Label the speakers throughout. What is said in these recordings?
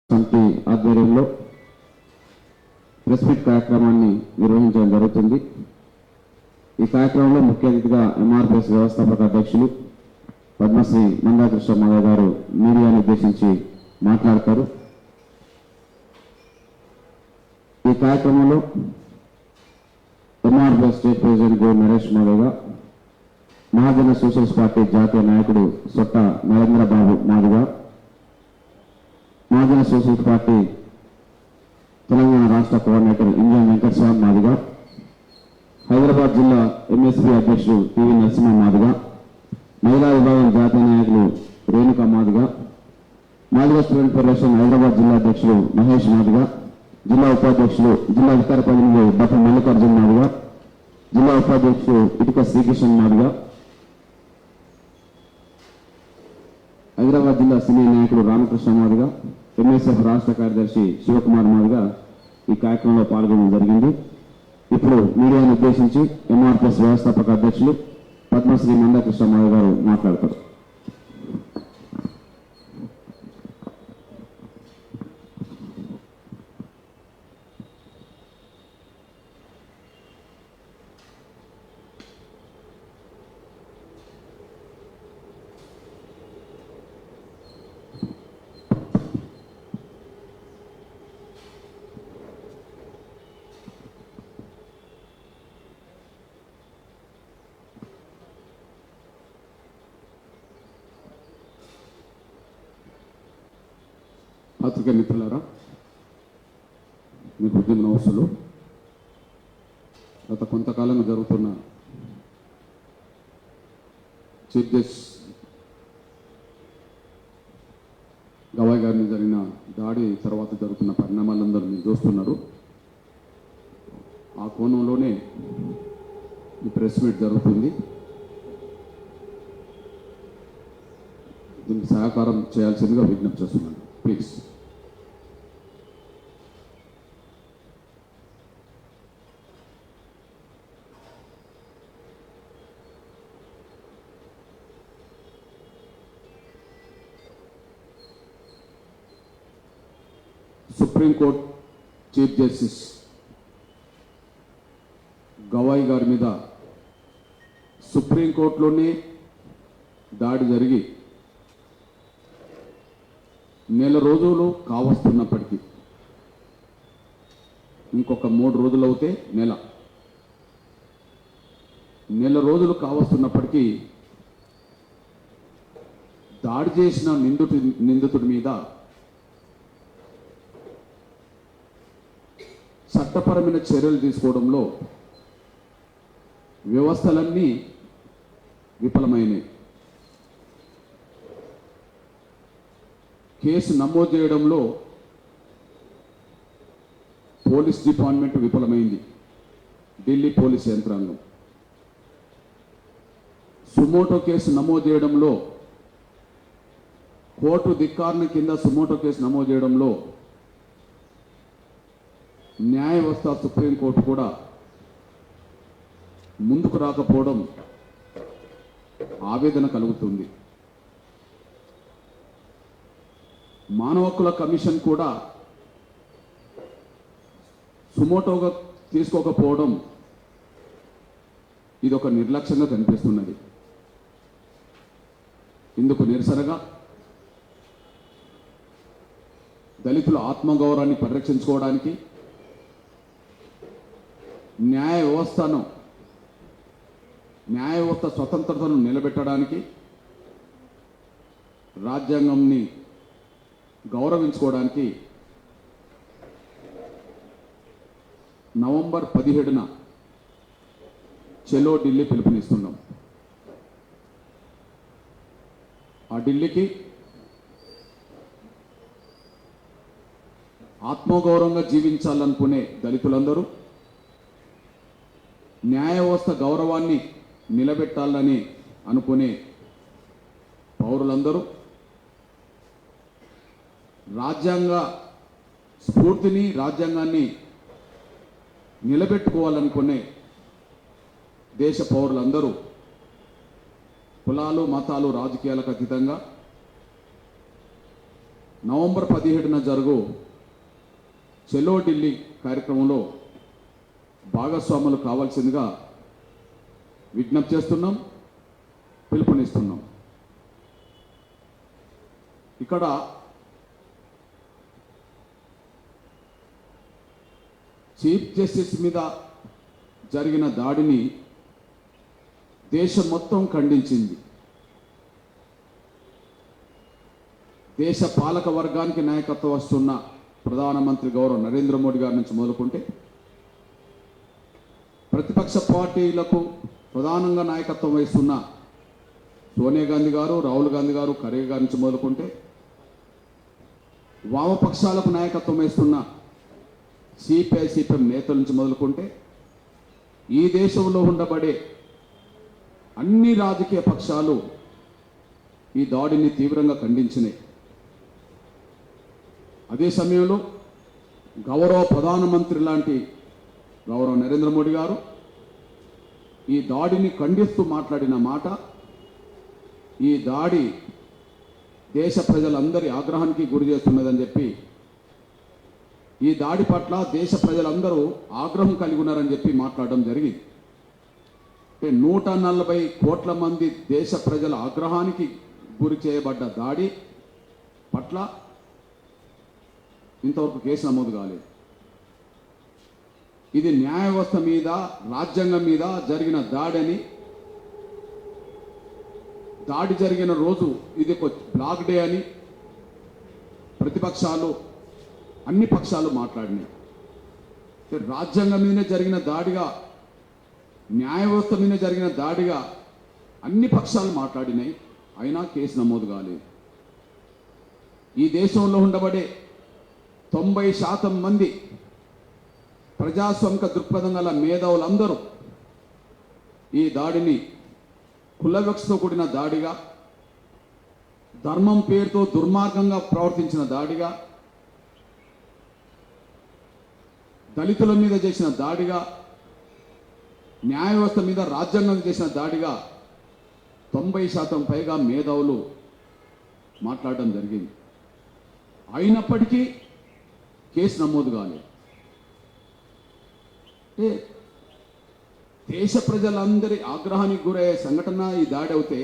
Speaker 1: సమితి ఆధ్వర్యంలో press meet కార్యక్రమాన్ని నిర్వహించడం జరుగుతుంది. ఈ కార్యక్రమంలో ముఖ్య అతిథిగా ఎంఆర్పిఎస్ వ్యవస్థాపక అధ్యక్షులు పద్మశ్రీ మందాకృష్ణ మాధవ్ గారు మీడియాను ఉద్దేశించి మాట్లాడతారు. ఈ కార్యక్రమంలో ఎంఆర్పిఎస్ స్టేట్ ప్రెసిడెంట్ గో నరేష్ మాధవ్, మహాజన సోషలిస్ట్ పార్టీ జాతీయ నాయకుడు సొట్ట నరేంద్రబాబు మాదిగా, మహాజన సోషలిస్ట్ పార్టీ తెలంగాణ రాష్ట్ర కోఆర్డినేటర్ ఇంజన్ వెంకటస్వామి మాదిగా, హైదరాబాద్ జిల్లా ఎంఎస్పీ అధ్యక్షుడు టీవీ నరసింహ మాదిగా, మహిళా విభాగం జాతీయ నాయకులు రేణుకా మాదిగా, మాదిగా స్టూడెంట్ ఫెడరేషన్ హైదరాబాద్ జిల్లా అధ్యక్షుడు మహేష్ మాదిగా, జిల్లా ఉపాధ్యక్షుడు జిల్లా అధికార ప్రతినిధి డాక్టర్ మల్లికార్జున మాదిగా, జిల్లా ఉపాధ్యక్షుడు ఇటుక శ్రీకృష్ణ మాదిగా, హైదరాబాద్ జిల్లా సీనియర్ నాయకుడు రామకృష్ణ మాదిగా, ఎంఎస్ఎఫ్ రాష్ట్ర కార్యదర్శి శివకుమార్ మాదిగా ఈ కార్యక్రమంలో పాల్గొనడం జరిగింది. ఇప్పుడు మీడియాను ఉద్దేశించి ఎంఆర్పిఎస్ వ్యవస్థాపక అధ్యక్షులు పద్మశ్రీ మందాకృష్ణ మాధవ్ గారు మాట్లాడతారు. పత్రికా మిత్రులారా, మీకు ఉద్యమ నమస్సులు. గత కొంతకాలంగా జరుగుతున్న చీఫ్ జస్టిస్ గవాయ్ గారిని జరిగిన దాడి తర్వాత జరుగుతున్న పరిణామాలందరూ మీరు చూస్తున్నారు. ఆ కోణంలోనే ఈ ప్రెస్ మీట్ జరుగుతుంది. దీనికి సహకారం చేయాల్సిందిగా విజ్ఞప్తి చేస్తున్నాను. Please. Supreme court chief justice Gavai గారి మీద సుప్రీంకోర్టులోనే దాడి జరిగి నెల రోజులు కావస్తున్నప్పటికీ, ఇంకొక 3 రోజులు అవుతే నెల రోజులు కావస్తున్నప్పటికీ దాడి చేసిన నిందితుడి మీద చట్టపరమైన చర్యలు తీసుకోవడంలో వ్యవస్థలన్నీ విఫలమైనవి. కేసు నమోదు చేయడంలో పోలీస్ డిపార్ట్మెంట్ విఫలమైంది. ఢిల్లీ పోలీస్ యంత్రాంగం సుమోటో కేసు నమోదు చేయడంలో, కోర్టు ధిక్కారణ కింద సుమోటో కేసు నమోదు చేయడంలో న్యాయ వ్యవస్థ సుప్రీంకోర్టు కూడా ముందుకు రాకపోవడం ఆవేదన కలుగుతుంది. మానవ హక్కుల కమిషన్ కూడా సుమోటోగా తీసుకోకపోవడం ఇది ఒక నిర్లక్ష్యంగా కనిపిస్తున్నది. ఇందుకు నిరసనగా దళితుల ఆత్మగౌరవాన్ని పరిరక్షించుకోవడానికి, న్యాయ వ్యవస్థ స్వతంత్రతను నిలబెట్టడానికి, రాజ్యాంగంని గౌరవించుకోవడానికి నవంబర్ 17న చెలో ఢిల్లీ పిలుపునిస్తున్నాం. ఆ ఢిల్లీకి ఆత్మగౌరవంగా జీవించాలనుకునే దళితులందరూ, న్యాయ వ్యవస్థ గౌరవాన్ని నిలబెట్టాలని అనుకునే పౌరులందరూ, రాజ్యాంగ స్ఫూర్తిని, రాజ్యాంగాన్ని నిలబెట్టుకోవాలనుకునే దేశ పౌరులందరూ కులాలు, మతాలు, రాజకీయాలకు అతీతంగా
Speaker 2: నవంబర్ 17న జరుగు చెలో ఢిల్లీ కార్యక్రమంలో భాగస్వాములు కావాల్సిందిగా విజ్ఞప్తి చేస్తున్నాం, పిలుపునిస్తున్నాం. ఇక్కడ చీఫ్ జస్టిస్ మీద జరిగిన దాడిని దేశం మొత్తం ఖండించింది. దేశ పాలక వర్గానికి నాయకత్వం వస్తున్న ప్రధానమంత్రి గౌరవ నరేంద్ర మోడీ గారి నుంచి మొదలుకుంటే ప్రతిపక్ష పార్టీలకు ప్రధానంగా నాయకత్వం వహిస్తున్న సోనియా గాంధీ గారు, రాహుల్ గాంధీ గారు, ఖర్గే గారి నుంచి మొదలుకుంటే వామపక్షాలకు నాయకత్వం వహిస్తున్న సిపిఐ సిపిఎం నేతల నుంచి మొదలుకుంటే ఈ దేశంలో ఉండబడే అన్ని రాజకీయ పక్షాలు ఈ దాడిని తీవ్రంగా ఖండించినాయి. అదే సమయంలో గౌరవ ప్రధానమంత్రి లాంటి గౌరవ నరేంద్ర మోడీ గారు ఈ దాడిని ఖండిస్తూ మాట్లాడిన మాట, ఈ దాడి దేశ ప్రజలందరి ఆగ్రహానికి గురి చేస్తున్నదని చెప్పి, ఈ దాడి పట్ల దేశ ప్రజలందరూ ఆగ్రహం కలిగి ఉన్నారని చెప్పి మాట్లాడడం జరిగింది. 140 కోట్ల మంది దేశ ప్రజల ఆగ్రహానికి గురి చేయబడ్డ దాడి పట్ల ఇంతవరకు కేసు నమోదు కాలేదు. ఇది న్యాయ వ్యవస్థ మీద, రాజ్యాంగం మీద జరిగిన దాడని, దాడి జరిగిన రోజు ఇది ఒక బ్లాక్ డే అని ప్రతిపక్షాలు అన్ని పక్షాలు మాట్లాడినాయి. రాజ్యాంగం మీదనే జరిగిన దాడిగా, న్యాయ వ్యవస్థ మీద జరిగిన దాడిగా అన్ని పక్షాలు మాట్లాడినాయి. అయినా కేసు నమోదు కాలేదు. ఈ దేశంలో ఉండబడే 90% మంది ప్రజాస్వామిక దృక్పథం గల మేధావులందరూ ఈ దాడిని కులవివక్షతో కూడిన దాడిగా, ధర్మం పేరుతో దుర్మార్గంగా ప్రవర్తించిన దాడిగా, దళితుల మీద చేసిన దాడిగా, న్యాయ వ్యవస్థ మీద, రాజ్యాంగం చేసిన దాడిగా 90% పైగా మేధావులు మాట్లాడడం జరిగింది. అయినప్పటికీ కేసు నమోదు కాలేదు. దేశ ప్రజలందరి ఆగ్రహానికి గురయ్యే సంఘటన ఈ దాడి అవుతే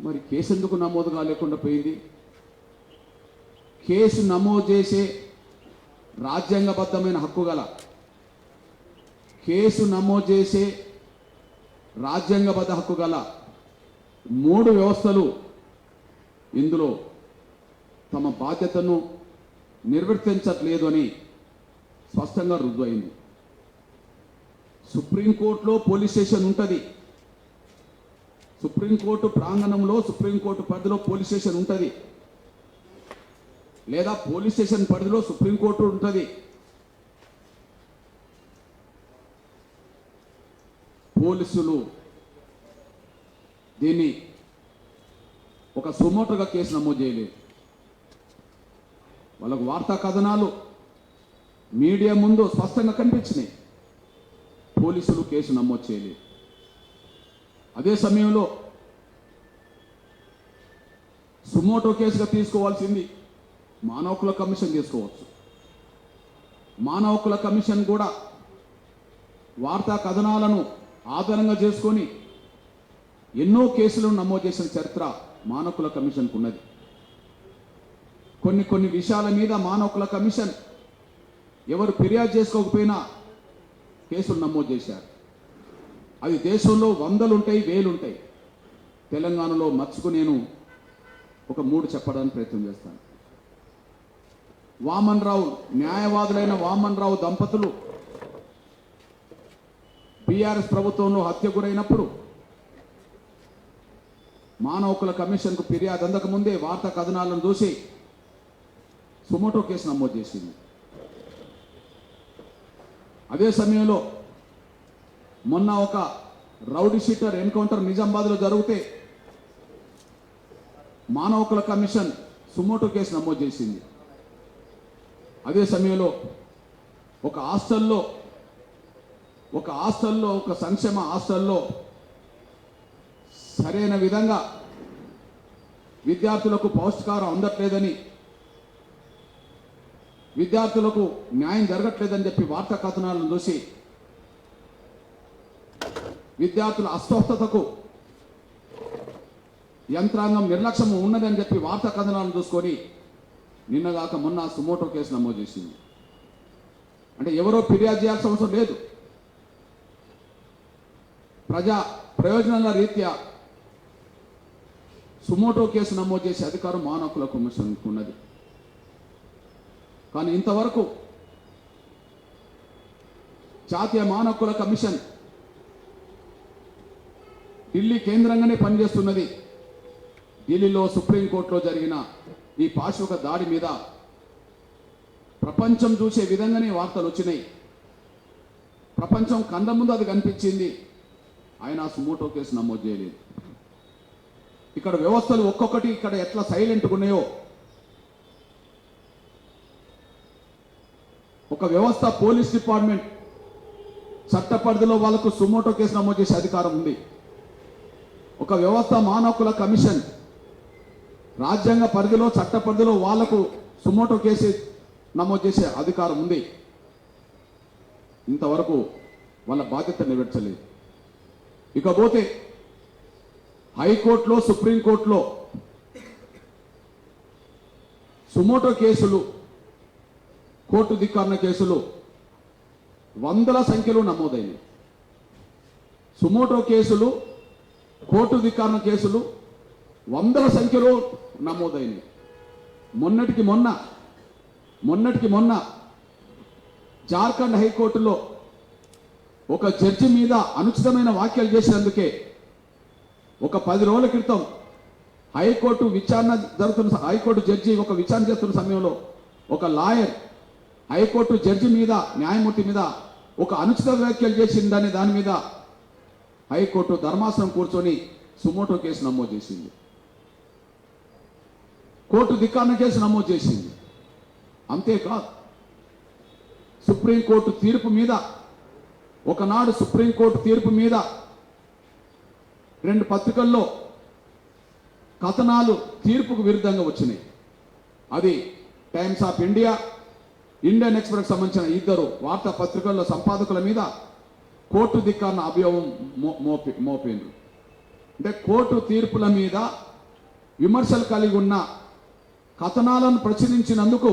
Speaker 2: మరి కేసు ఎందుకు నమోదు కాలేకుండా పోయింది? కేసు నమోదు చేసే రాజ్యాంగబద్ధమైన హక్కు గల, కేసు నమోదు చేసే రాజ్యాంగబద్ధ హక్కు గల 3 వ్యవస్థలు ఇందులో తమ బాధ్యతను నిర్వర్తించట్లేదు అని స్పష్టంగా రుజువైంది. సుప్రీంకోర్టులో పోలీస్ స్టేషన్ ఉంటుంది, సుప్రీంకోర్టు ప్రాంగణంలో, సుప్రీంకోర్టు పరిధిలో పోలీస్ స్టేషన్ ఉంటుంది, లేదా పోలీస్ స్టేషన్ పరిధిలో సుప్రీంకోర్టు ఉంటుంది. పోలీసులు దీన్ని ఒక సుమోటోగా కేసు నమోదు చేయలేదు. వాళ్ళకు వార్తా కథనాలు మీడియా ముందు స్పష్టంగా కనిపించినాయి. పోలీసులు కేసు నమోదు చేయలేదు. అదే సమయంలో సుమోటో కేసుగా తీసుకోవాల్సింది మానవ హక్కుల కమిషన్ తీసుకోవచ్చు. మానవ హక్కుల కమిషన్ కూడా వార్తా కథనాలను ఆధారంగా చేసుకొని ఎన్నో కేసులను నమోదు చేసిన చరిత్ర మానవ హక్కుల కమిషన్కు ఉన్నది. కొన్ని విషయాల మీద మానవ హక్కుల కమిషన్ ఎవరు ఫిర్యాదు చేసుకోకపోయినా కేసులు నమోదు చేశారు. అది దేశంలో 100 ఉంటాయి, 1000 ఉంటాయి. తెలంగాణలో మచ్చుకు నేను ఒక 3 చెప్పడానికి ప్రయత్నం చేస్తాను. వామన్ రావు, న్యాయవాదులైన వామన్ రావు దంపతులు బీఆర్ఎస్ ప్రభుత్వంలో హత్య గురైనప్పుడు మానవ హక్కుల కమిషన్కు ఫిర్యాదు అందకముందే వార్తా కథనాలను చూసి సుమోటో కేసు నమోదు చేసింది. అదే సమయంలో మొన్న ఒక రౌడీ షీటర్ ఎన్కౌంటర్ నిజామాబాద్లో జరిగితే మానవ హక్కుల కమిషన్ సుమోటో కేసు నమోదు చేసింది. అదే సమయంలో ఒక హాస్టల్లో, ఒక సంక్షేమ హాస్టల్లో సరైన విధంగా విద్యార్థులకు పౌష్టికాహారం అందట్లేదని, విద్యార్థులకు న్యాయం జరగట్లేదని చెప్పి వార్తా కథనాలను చూసి విద్యార్థుల అస్వస్థతకు యంత్రాంగం నిర్లక్ష్యం ఉన్నదని చెప్పి వార్తా కథనాలను చూసుకొని నిన్నగాక మొన్న సుమోటో కేసు నమోదు చేసింది. అంటే ఎవరో ఫిర్యాదు చేయాల్సిన అవసరం లేదు. ప్రజా ప్రయోజనాల రీత్యా సుమోటో కేసు నమోదు చేసే అధికారం మానవ హక్కుల కమిషన్కు ఉన్నది. కానీ ఇంతవరకు జాతీయ మానవ హక్కుల కమిషన్ ఢిల్లీ కేంద్రంగానే పనిచేస్తున్నది. ఢిల్లీలో సుప్రీంకోర్టులో జరిగిన ఈ పాశవిక దాడి మీద ప్రపంచం చూసే విధంగానే వార్తలు వచ్చినాయి. ప్రపంచం కండ ముందు అది కనిపించింది. ఆయన సుమోటో కేసు నమోదు చేయలేదు. ఇక్కడ వ్యవస్థలు ఒక్కొక్కటి ఇక్కడ ఎట్లా సైలెంట్గా ఉన్నాయో, ఒక వ్యవస్థ పోలీస్ డిపార్ట్మెంట్ చట్ట పరిధిలో వాళ్ళకు సుమోటో కేసు నమోదు చేసే అధికారం ఉంది. ఒక వ్యవస్థ మానవ హక్కుల కమిషన్ రాజ్యాంగ పరిధిలో చట్ట పరిధిలో వాళ్లకు సుమోటో కేసు నమోదు చేసే అధికారం ఉంది. ఇంతవరకు వాళ్ళ బాధ్యత నెరవేర్చలేదు. ఇకపోతే హైకోర్టులో సుప్రీంకోర్టులో సుమోటో కేసులు, కోర్టు ధిక్కరణ కేసులు వందల సంఖ్యలో నమోదైనవి. సుమోటో కేసులు, కోర్టు ధిక్కరణ కేసులు వందల సంఖ్యలో నమోదైనవి. మొన్నటికి మొన్న జార్ఖండ్ హైకోర్టులో ఒక జడ్జి మీద అనుచితమైన వ్యాఖ్యలు చేసినందుకే ఒక 10 రోజుల క్రితం హైకోర్టు జడ్జి ఒక విచారణ చేస్తున్న సమయంలో ఒక లాయర్ హైకోర్టు జడ్జి మీద, న్యాయమూర్తి మీద ఒక అనుచిత వ్యాఖ్యలు చేసిందనే దాని మీద హైకోర్టు ధర్మాసనం కూర్చొని సుమోటో కేసు నమోదు చేసింది. కోర్టు ధిక్కరణ కేసు నమోదు చేసింది. అంతేకాదు, సుప్రీంకోర్టు తీర్పు మీద, ఒకనాడు సుప్రీంకోర్టు తీర్పు మీద 2 పత్రికల్లో కథనాలు తీర్పుకు విరుద్ధంగా వచ్చినాయి. అది times of India, Indian express సంబంధించిన 2 వార్తా పత్రికల్లో సంపాదకుల మీద కోర్టు ధిక్కరణ అభియోగం మోపిండ్రు. అంటే కోర్టు తీర్పుల మీద విమర్శలు కలిగి ఉన్న కథనాలను ప్రచురించినందుకు,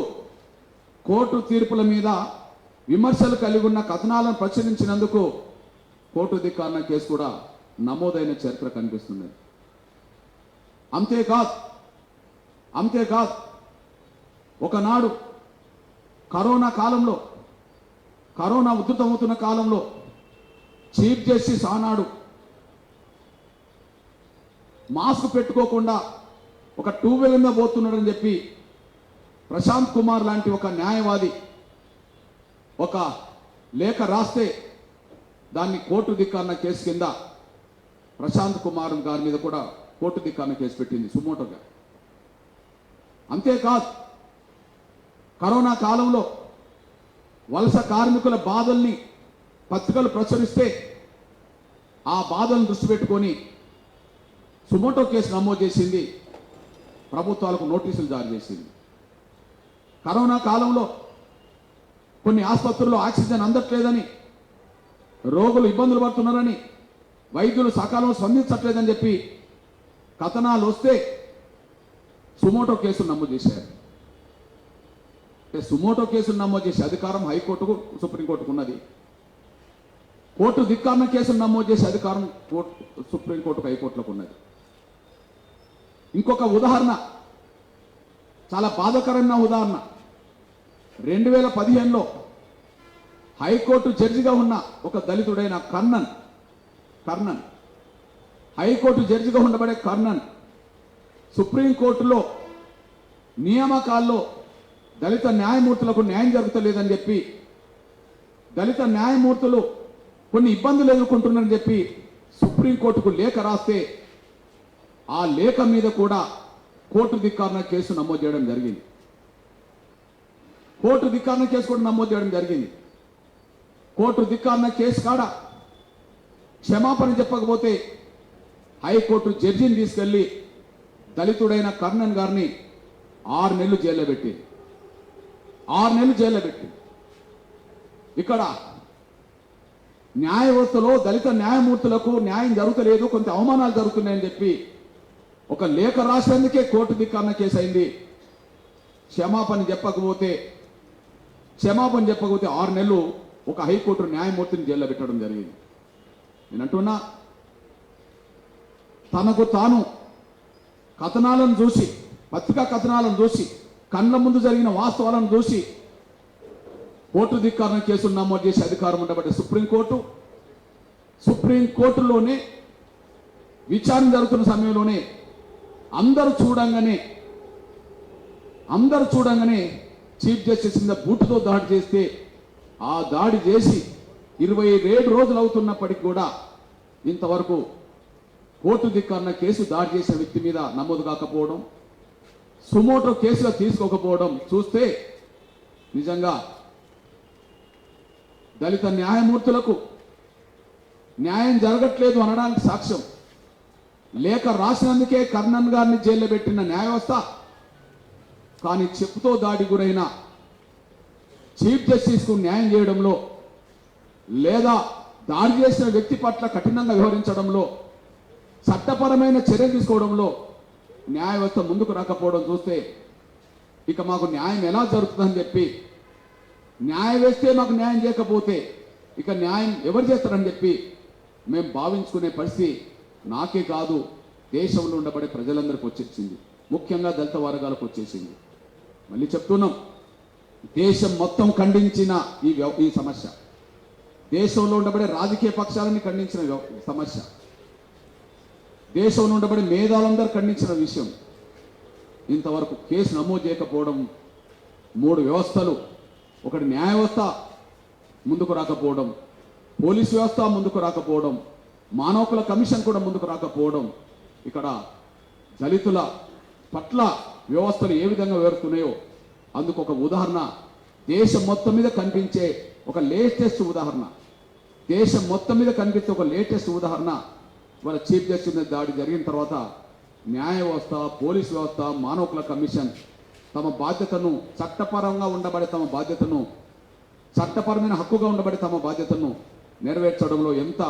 Speaker 2: కోర్టు తీర్పుల మీద విమర్శలు కలిగి ఉన్న కథనాలను ప్రచురించినందుకు కోర్టు ధిక్కరణ కేసు కూడా నమోదైన చరిత్ర కనిపిస్తుంది. అంతేకాదు ఒకనాడు కరోనా కాలంలో, కరోనా ఉధృతమవుతున్న కాలంలో చీఫ్ జస్టిస్ ఆనాడు మాస్క్ పెట్టుకోకుండా ఒక 2 వీలర్ మీద పోతున్నాడని చెప్పి ప్రశాంత్ కుమార్ లాంటి ఒక న్యాయవాది ఒక లేఖ రాస్తే దాన్ని కోర్టు ధిక్కరణ కేసు కింద ప్రశాంత్ కుమార్ గారి మీద కూడా కోర్టు ధిక్కరణ కేసు పెట్టింది సుమోటోగా. అంతేకాదు, కరోనా కాలంలో వలస కార్మికుల బాధల్ని పత్రికలు ప్రచురిస్తే ఆ బాధలను దృష్టి పెట్టుకొని సుమోటో కేసు నమోదు చేసింది, ప్రభుత్వాలకు నోటీసులు జారీ చేసింది. కరోనా కాలంలో కొన్ని ఆసుపత్రుల్లో ఆక్సిజన్ అందట్లేదని, రోగులు ఇబ్బందులు పడుతున్నారని, వైద్యులు సకాలంలో స్పందించట్లేదని చెప్పి కథనాలు వస్తే సుమోటో కేసులు నమోదు చేశారు. అంటే సుమోటో కేసులు నమోదు చేసే అధికారం హైకోర్టుకు, సుప్రీంకోర్టుకు ఉన్నది. కోర్టు ధిక్కరణ కేసులు నమోదు చేసే అధికారం సుప్రీంకోర్టుకు, హైకోర్టులకు ఉన్నది. ఇంకొక ఉదాహరణ, చాలా బాధాకరమైన ఉదాహరణ. 2015లో హైకోర్టు జడ్జిగా ఉన్న ఒక దళితుడైన కర్ణన్, హైకోర్టు జడ్జిగా ఉండబడే కర్ణన్ సుప్రీంకోర్టులో నియామకాల్లో దళిత న్యాయమూర్తులకు న్యాయం జరుగుతలేదని చెప్పి, దళిత న్యాయమూర్తులు కొన్ని ఇబ్బందులు ఎదుర్కొంటున్నారని చెప్పి సుప్రీంకోర్టుకు లేఖ రాస్తే ఆ లేఖ మీద కూడా కోర్టు ధిక్కరణ కేసు నమోదు చేయడం జరిగింది. కోర్టు ధిక్కరణ కేసు కూడా నమోదు చేయడం జరిగింది. కోర్టు ధిక్కరణ కేసు కాడ క్షమాపణ చెప్పకపోతే హైకోర్టు జడ్జిని తీసుకెళ్లి దళితుడైన కర్ణన్ గారిని 6 నెలలు జైల్లో పెట్టి 6 నెలలు జైల్లో పెట్టి ఇక్కడ న్యాయ వ్యవస్థలో దళిత న్యాయమూర్తులకు న్యాయం జరుగుతలేదు, కొంత అవమానాలు జరుగుతున్నాయని చెప్పి ఒక లేఖ రాసినందుకే కోర్టు ధిక్కారణ కేసు అయింది. క్షమాపణ చెప్పకపోతే 6 నెలలు ఒక హైకోర్టు న్యాయమూర్తిని జైల్లో పెట్టడం జరిగింది. నేను అంటున్నా, తనకు తాను కథనాలను చూసి, పత్రికా కథనాలను చూసి, కళ్ళ ముందు జరిగిన వాస్తవాలను చూసి కోర్టు ధిక్కారణ కేసులు నమోదు చేసే అధికారం ఉండబట్టే సుప్రీంకోర్టులోనే విచారణ జరుగుతున్న సమయంలోనే అందరూ చూడంగానే చీఫ్ జస్టిస్ మీద బూటుతో దాడి చేస్తే, ఆ దాడి చేసి 27 రోజులు అవుతున్నప్పటికీ కూడా ఇంతవరకు కోర్టు ధిక్కారణ కేసు దాడి చేసిన వ్యక్తి మీద నమోదు కాకపోవడం, సుమోటో కేసుగా తీసుకోకపోవడం చూస్తే నిజంగా దళిత న్యాయమూర్తులకు న్యాయం జరగట్లేదు అనడానికి సాక్ష్యం. లేఖ రాసినందుకే కర్ణన్ గారిని జైల్లో పెట్టిన న్యాయ వ్యవస్థ, కానీ చెప్పుతో దాడి గురైన చీఫ్ జస్టిస్కు న్యాయం చేయడంలో లేదా దాడి చేసిన వ్యక్తి పట్ల కఠినంగా వ్యవహరించడంలో, చట్టపరమైన చర్యలు తీసుకోవడంలో న్యాయ వ్యవస్థ ముందుకు రాకపోవడం చూస్తే ఇక మాకు న్యాయం ఎలా జరుగుతుందని చెప్పి, న్యాయ వ్యవస్థే మాకు న్యాయం చేయకపోతే ఇక న్యాయం ఎవరు చేస్తారని చెప్పి మేము భావించుకునే పరిస్థితి నాకే కాదు, దేశంలో ఉండబడే ప్రజలందరికీ వచ్చేసింది, ముఖ్యంగా దళిత వర్గాలకు వచ్చేసింది. మళ్ళీ చెప్తున్నాం, దేశం మొత్తం ఖండించిన ఈ సమస్య, దేశంలో ఉండబడే రాజకీయ పక్షాలని ఖండించిన సమస్య, దేశంలో ఉండబడే మేధావులందరూ ఖండించిన విషయం. ఇంతవరకు కేసు నమోదు చేయకపోవడం, 3 వ్యవస్థలు, ఒకటి న్యాయ వ్యవస్థ ముందుకు రాకపోవడం, పోలీసు వ్యవస్థ ముందుకు రాకపోవడం, మానవ హక్కుల కమిషన్ కూడా ముందుకు రాకపోవడం, ఇక్కడ దళితుల పట్ల వ్యవస్థలు ఏ విధంగా వ్యవహరిస్తున్నాయో అందుకు ఒక ఉదాహరణ దేశం మొత్తం మీద కనిపించే ఒక లేటెస్ట్ ఉదాహరణ, దేశం మొత్తం మీద కనిపించే ఒక లేటెస్ట్ ఉదాహరణ వాళ్ళ చీఫ్ జస్టిస్ మీద దాడి జరిగిన తర్వాత న్యాయ వ్యవస్థ, పోలీసు వ్యవస్థ, మానవ హక్కుల కమిషన్ తమ బాధ్యతను, చట్టపరంగా ఉండబడే తమ బాధ్యతను, చట్టపరమైన హక్కుగా ఉండబడే తమ బాధ్యతను నెరవేర్చడంలో ఎంత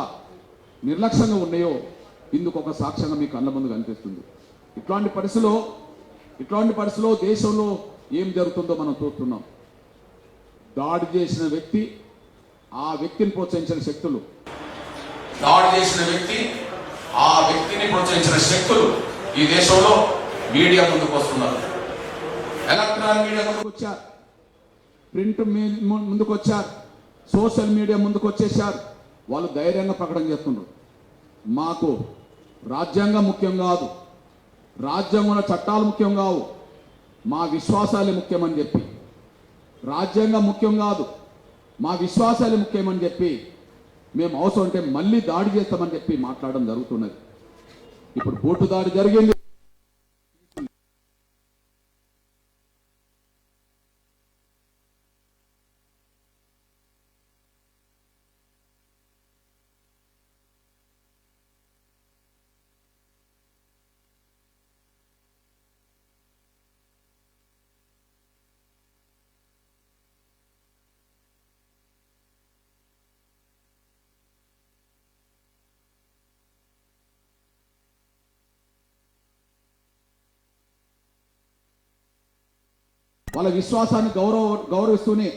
Speaker 2: నిర్లక్ష్యంగా ఉన్నాయో ఇందుకు ఒక సాక్ష్యంగా మీకు కళ్ళ ముందు కనిపిస్తుంది. ఇట్లాంటి పరిస్థితుల్లో దేశంలో ఏం జరుగుతుందో మనం చూస్తున్నాం. దాడి చేసిన వ్యక్తి, ఆ వ్యక్తిని ప్రోత్సహించిన శక్తులు,
Speaker 3: దాడి చేసిన వ్యక్తి, ఆ వ్యక్తిని ప్రోత్సహించిన శక్తులు ఈ దేశంలో మీడియా ముందుకు వస్తున్నారు.
Speaker 2: ఎలక్ట్రానిక్ మీడియా ముందుకు వచ్చారు, ప్రింట్ ముందుకు వచ్చారు, సోషల్ మీడియా ముందుకు వచ్చేసారు. వాళ్ళు ధైర్యంగా ప్రకటన చేస్తున్నారు, మాకు రాజ్యాంగం ముఖ్యం కాదు, రాజ్యాంగంలో చట్టాలు ముఖ్యం కావు, మా విశ్వాసాలే ముఖ్యమని చెప్పి, రాజ్యాంగం ముఖ్యం కాదు, మా విశ్వాసాలే ముఖ్యమని చెప్పి, మేము అవసరం అంటే మళ్ళీ దాడి చేస్తామని చెప్పి మాట్లాడడం జరుగుతున్నది. ఇప్పుడు బోటు దాడి జరిగింది, వాళ్ళ విశ్వాసాన్ని గౌరవిస్తూనే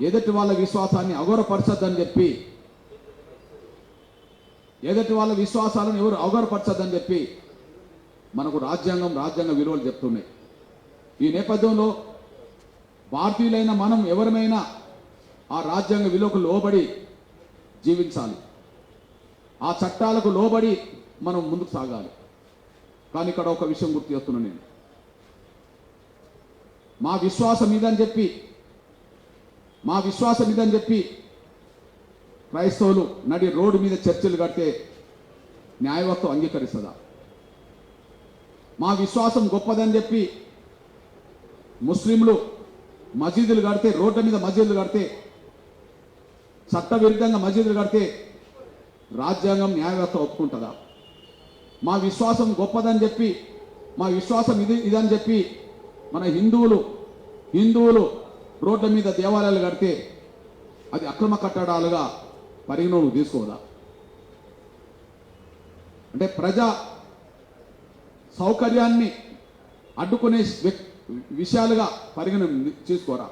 Speaker 2: ఎదుటి వాళ్ళ విశ్వాసాన్ని అగౌరవపరచద్దని చెప్పి, ఎదుటి వాళ్ళ విశ్వాసాలను ఎవరు అగౌరవపరచద్దని చెప్పి మనకు రాజ్యాంగ విలువలు చెప్తున్నాయి. ఈ నేపథ్యంలో భారతీయులైన మనం ఎవరమైనా ఆ రాజ్యాంగ విలువకు లోబడి జీవించాలి, ఆ చట్టాలకు లోబడి మనం ముందుకు సాగాలి. కానీ ఇక్కడ ఒక విషయం గుర్తు చేస్తున్నాను నేను, మా విశ్వాసం ఇదని చెప్పి క్రైస్తవులు నడి రోడ్డు మీద చర్చలు కడితే న్యాయవ్యవస్థ అంగీకరిస్తుందా? మా విశ్వాసం గొప్పదని చెప్పి ముస్లింలు మసీదులు కడితే, రోడ్ల మీద మసీదులు కడితే, చట్టవిరుద్ధంగా మసీదులు కడితే రాజ్యాంగం న్యాయవ్యవస్థ ఒప్పుకుంటుందా? మా విశ్వాసం గొప్పదని చెప్పి మా విశ్వాసం ఇదని చెప్పి మన హిందువులు రోడ్ల మీద దేవాలయాలు కడితే అది అక్రమ కట్టడాలుగా పరిగణలోకి తీసుకోదా? అంటే ప్రజా సౌకర్యాన్ని అడ్డుకునే విషయాలుగా పరిగణ తీసుకోరా?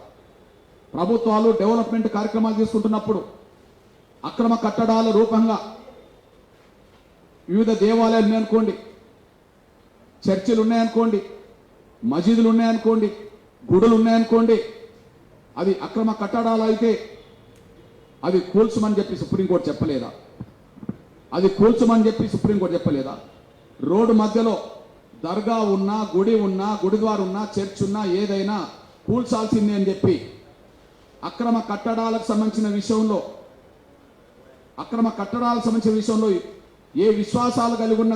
Speaker 2: ప్రభుత్వాలు డెవలప్మెంట్ కార్యక్రమాలు తీసుకుంటున్నప్పుడు అక్రమ కట్టడాల రూపంగా వివిధ దేవాలయాలు ఉన్నాయనుకోండి, చర్చిలు ఉన్నాయనుకోండి, మసీదులు ఉన్నాయనుకోండి, గుడులు ఉన్నాయనుకోండి, అది అక్రమ కట్టడాలు అయితే అది కూల్చమని చెప్పి సుప్రీంకోర్టు చెప్పలేదా? అది కూల్చమని చెప్పి సుప్రీంకోర్టు చెప్పలేదా? రోడ్డు మధ్యలో దర్గా ఉన్నా, గుడి ఉన్నా, గుడిద్వారా ఉన్నా, చర్చ్ ఉన్నా ఏదైనా కూల్చాల్సిందే అని చెప్పి అక్రమ కట్టడాలకు సంబంధించిన విషయంలో ఏ విశ్వాసాలు కలిగి ఉన్న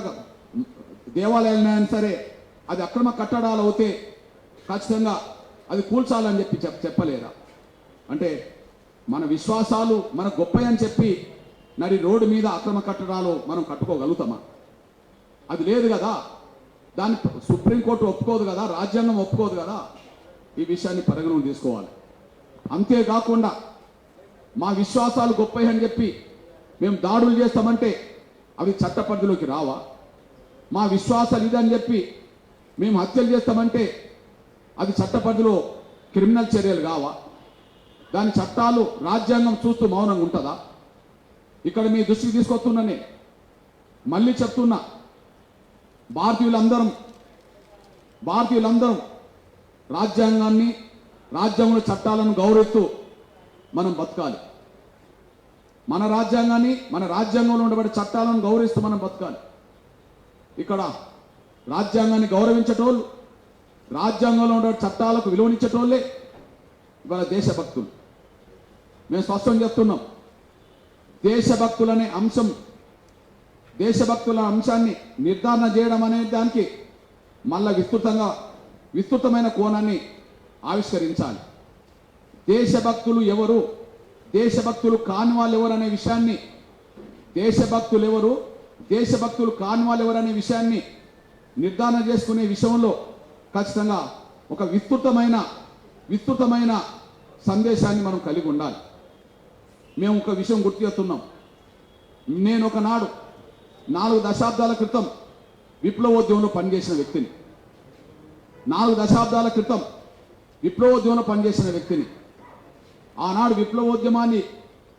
Speaker 2: దేవాలయాలైనా సరే అది అక్రమ కట్టడాలు అవుతే ఖచ్చితంగా అది కూల్చాలని చెప్పి చెప్పలేదా? అంటే మన విశ్వాసాలు మన గొప్పయని చెప్పి రోడ్డు మీద అక్రమ కట్టడాలు మనం కట్టుకోగలుగుతామా? అది లేదు కదా. దాన్ని సుప్రీంకోర్టు ఒప్పుకోదు కదా, రాజ్యాంగం ఒప్పుకోదు కదా. ఈ విషయాన్ని పరిగణలోకి తీసుకోవాలి. అంతేకాకుండా మా విశ్వాసాలు గొప్పయని చెప్పి మేము దాడులు చేస్తామంటే అవి చట్ట పరిధిలోకి రావా? మా విశ్వాసాలు ఇదని చెప్పి మేము హత్యలు చేస్తామంటే అది చట్ట పరిధిలో క్రిమినల్ చర్యలు కావా? దాని చట్టాలు రాజ్యాంగం చూస్తూ మౌనంగా ఉంటుందా? ఇక్కడ మీ దృష్టికి తీసుకొస్తున్నానే, మళ్ళీ చెప్తున్నా, భారతీయులందరం రాజ్యాంగాన్ని, రాజ్యాంగంలో చట్టాలను గౌరవిస్తూ మనం బతకాలి. మన రాజ్యాంగాన్ని, మన రాజ్యాంగంలో ఉండబడే చట్టాలను గౌరవిస్తూ మనం బతకాలి. ఇక్కడ రాజ్యాంగాన్ని గౌరవించేటోళ్ళు, రాజ్యాంగంలో ఉండే చట్టాలకు విలువనిచ్చేటోళ్ళే ఇవాళ దేశభక్తులు. మేము స్పష్టం చెప్తున్నాం, దేశభక్తుల అంశాన్ని నిర్ధారణ చేయడం అనే దానికి మళ్ళా విస్తృతమైన కోణాన్ని ఆవిష్కరించాలి. దేశభక్తులు ఎవరు, దేశభక్తులు కాని వాళ్ళు ఎవరు అనే విషయాన్ని, దేశభక్తులు కాని వాళ్ళు ఎవరు అనే విషయాన్ని నిర్ధారణ చేసుకునే విషయంలో ఖచ్చితంగా ఒక విస్తృతమైన సందేశాన్ని మనం కలిగి ఉండాలి. మేము ఒక విషయం గుర్తు చేస్తున్నాం. నేను ఒకనాడు 4 దశాబ్దాల క్రితం విప్లవోద్యమంలో పనిచేసిన వ్యక్తిని. 4 దశాబ్దాల క్రితం విప్లవోద్యమంలో పనిచేసిన వ్యక్తిని. ఆనాడు విప్లవోద్యమాన్ని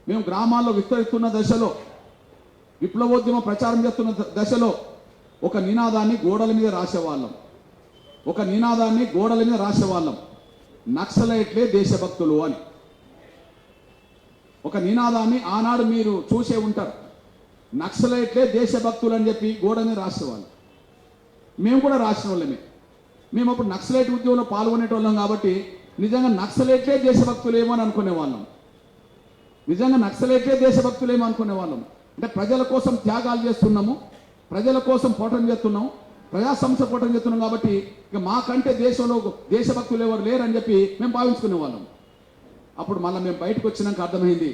Speaker 2: మేము గ్రామాల్లో విస్తరిస్తున్న దశలో, విప్లవోద్యమ ప్రచారం చేస్తున్న దశలో ఒక నినాదాన్ని గోడల మీద రాసేవాళ్ళం. నక్సలైట్లే దేశభక్తులు అని. ఒక నినాదాన్ని ఆనాడు మీరు చూసే ఉంటారు. నక్సలైట్లే దేశభక్తులు అని చెప్పి గోడ మీద రాసేవాళ్ళం. మేము కూడా రాసిన వాళ్ళమే. మేము అప్పుడు నక్సలైట్ ఉద్యమంలో పాల్గొనేటోళ్ళం కాబట్టి నిజంగా నక్సలైట్లే దేశభక్తులేమో అని అనుకునేవాళ్ళం. అంటే ప్రజల కోసం త్యాగాలు చేస్తున్నాము, ప్రజల కోసం పోరాటం చేస్తున్నాము, ప్రజా సంస్థ పోరాటం చేస్తున్నాం కాబట్టి ఇక మాకంటే దేశంలో దేశభక్తులు ఎవరు లేరని చెప్పి మేము భావించుకునే వాళ్ళం. అప్పుడు మళ్ళీ మేము బయటకు వచ్చినాక అర్థమైంది,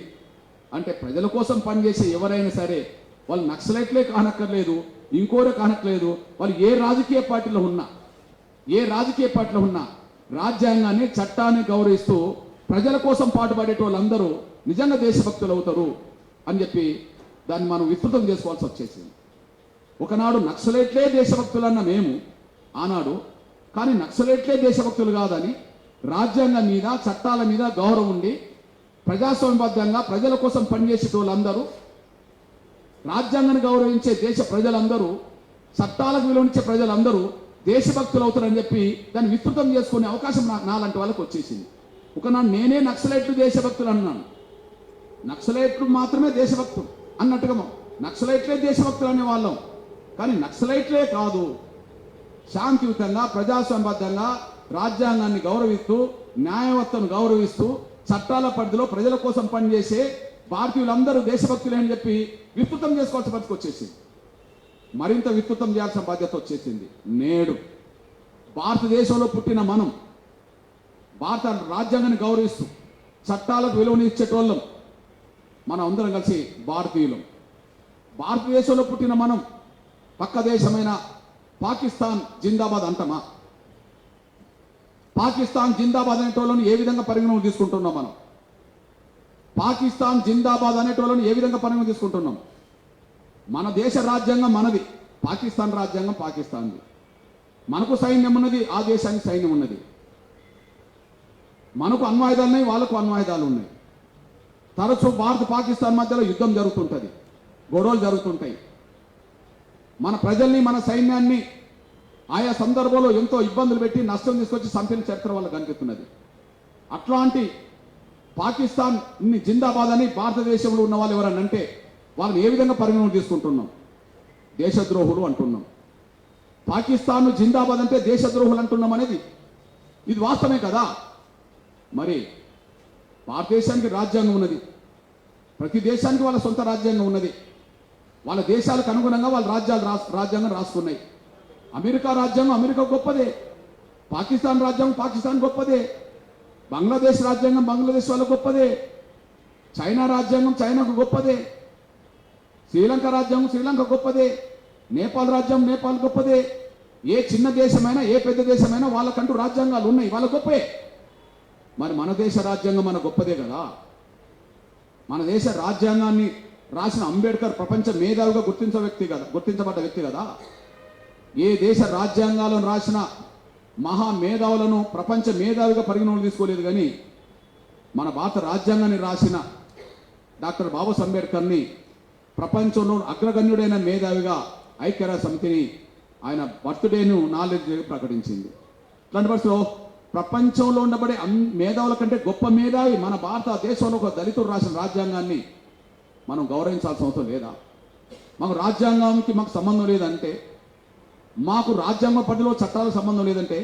Speaker 2: అంటే ప్రజల కోసం పనిచేసే ఎవరైనా సరే వాళ్ళు నక్సలైట్లే కానక్కర్లేదు, ఇంకోరే కానక్కర్లేదు, వాళ్ళు ఏ రాజకీయ పార్టీలో ఉన్నా రాజ్యాంగాన్ని, చట్టాన్ని గౌరవిస్తూ ప్రజల కోసం పాటుపడేట వాళ్ళందరూ నిజంగా దేశభక్తులు అవుతారు అని చెప్పి దాన్ని మనం విస్తృతం చేసుకోవాల్సి వచ్చేసింది. ఒకనాడు నక్సలైట్లే దేశభక్తులు అన్న మేము ఆనాడు, కానీ నక్సలైట్లే దేశభక్తులు కాదని రాజ్యాంగం మీద, చట్టాల మీద గౌరవం ఉండి ప్రజాస్వామ్యబద్ధంగా ప్రజల కోసం పనిచేసే వాళ్ళందరూ, రాజ్యాంగాన్ని గౌరవించే దేశ ప్రజలందరూ, చట్టాలకు విలువనిచ్చే ప్రజలందరూ దేశభక్తులు అవుతారని చెప్పి దాన్ని విస్తృతం చేసుకునే అవకాశం నాలాంటి వాళ్ళకి వచ్చేసింది. ఒకనాడు నేనే నక్సలైట్లు దేశభక్తులు అన్నాను. నక్సలైట్లు మాత్రమే దేశభక్తులు అన్నట్టుగా నక్సలైట్లే దేశభక్తులు అనేవాళ్ళం. కానీ నక్సలైట్లే కాదు, శాంతియుతంగా ప్రజాస్వామ్యబద్ధంగా రాజ్యాంగాన్ని గౌరవిస్తూ, న్యాయవత్తను గౌరవిస్తూ, చట్టాల పరిధిలో ప్రజల కోసం పనిచేసే భారతీయులందరూ దేశభక్తులే అని చెప్పి విస్తృతం చేసుకోవాల్సిన పరిస్థితి వచ్చేసింది. మరింత విస్తృతం చేయాల్సిన బాధ్యత వచ్చేసింది. నేడు భారతదేశంలో పుట్టిన మనం, భారత రాజ్యాంగాన్ని గౌరవిస్తూ చట్టాలకు విలువనిచ్చేటోళ్ళం మనం అందరం కలిసి భారతీయులం. భారతదేశంలో పుట్టిన మనం పక్క దేశమైన పాకిస్తాన్ జిందాబాద్ అంటమా? పాకిస్తాన్ జిందాబాద్ అనేటోళ్ళను ఏ విధంగా పరిగణన తీసుకుంటున్నాం మనం? పాకిస్తాన్ జిందాబాద్ అనేటోళ్ళను ఏ విధంగా పరిగణన తీసుకుంటున్నాం? మన దేశ రాజ్యాంగం మనది, పాకిస్తాన్ రాజ్యాంగం పాకిస్తాన్ది. మనకు సైన్యం ఉన్నది, ఆ దేశానికి సైన్యం ఉన్నది. మనకు అణ్వాయుధాలు ఉన్నాయి, వాళ్ళకు అణ్వాయుధాలు ఉన్నాయి. తరచూ భారత్ పాకిస్తాన్ మధ్యలో యుద్ధం జరుగుతుంటుంది, గొడవలు జరుగుతుంటాయి. మన ప్రజల్ని మన సైన్యాన్ని ఆయా సందర్భంలో ఎంతో ఇబ్బందులు పెట్టి నష్టం తీసుకొచ్చి చంపిన చరిత్ర వల్ల కనిపిస్తున్నది. అట్లాంటి పాకిస్తాన్ జిందాబాద్ అని భారతదేశంలో ఉన్న వాళ్ళు ఎవరన్నా అంటే వాళ్ళని ఏ విధంగా పరిగణన తీసుకుంటున్నాం? దేశద్రోహులు అంటున్నాం. పాకిస్తాన్ జిందాబాద్ అంటే దేశద్రోహులు అంటున్నాం అనేది ఇది వాస్తవమే కదా. మరి భారతదేశానికి రాజ్యాంగం ఉన్నది, ప్రతి దేశానికి వాళ్ళ సొంత రాజ్యాంగం ఉన్నది. వాళ్ళ దేశాలకు అనుగుణంగా వాళ్ళ రాజ్యాంగం రాసుకున్నాయి. అమెరికా రాజ్యాంగం అమెరికా గొప్పదే, పాకిస్తాన్ రాజ్యాంగం పాకిస్తాన్ గొప్పదే, బంగ్లాదేశ్ రాజ్యాంగం బంగ్లాదేశ్ వాళ్ళ గొప్పదే, చైనా రాజ్యాంగం చైనాకు గొప్పదే, శ్రీలంక రాజ్యాంగం శ్రీలంక గొప్పదే, నేపాల్ రాజ్యాంగం నేపాల్ గొప్పదే. ఏ చిన్న దేశమైనా ఏ పెద్ద దేశమైనా వాళ్ళకంటూ రాజ్యాంగాలు ఉన్నాయి, వాళ్ళ గొప్పే. మరి మన దేశ రాజ్యాంగం మన గొప్పదే కదా. మన దేశ రాజ్యాంగాన్ని రాసిన అంబేద్కర్ ప్రపంచ మేధావిగా గుర్తించబడ్డ వ్యక్తి కదా. ఏ దేశ రాజ్యాంగాలను రాసిన మహా మేధావులను ప్రపంచ మేధావిగా పరిగణనలు తీసుకోలేదు. కానీ మన భారత రాజ్యాంగాన్ని రాసిన డాక్టర్ బాబాసాహెబ్ అంబేద్కర్ని ప్రపంచంలో అగ్రగణ్యుడైన మేధావిగా ఐక్యరాజ్య సమితిని ఆయన బర్త్డేను నాలెడ్జ్ ప్రకటించింది. ఇట్లాంటి పరిస్థితిలో ప్రపంచంలో ఉండబడే మేధావుల కంటే గొప్ప మేధావి మన భారతదేశంలో ఒక దళితుడు రాసిన రాజ్యాంగాన్ని మనం గౌరవించాల్సిన అవసరం లేదా? మాకు రాజ్యాంగానికి మాకు సంబంధం లేదంటే, మాకు రాజ్యాంగ పరిధిలో చట్టాలకు సంబంధం లేదంటే,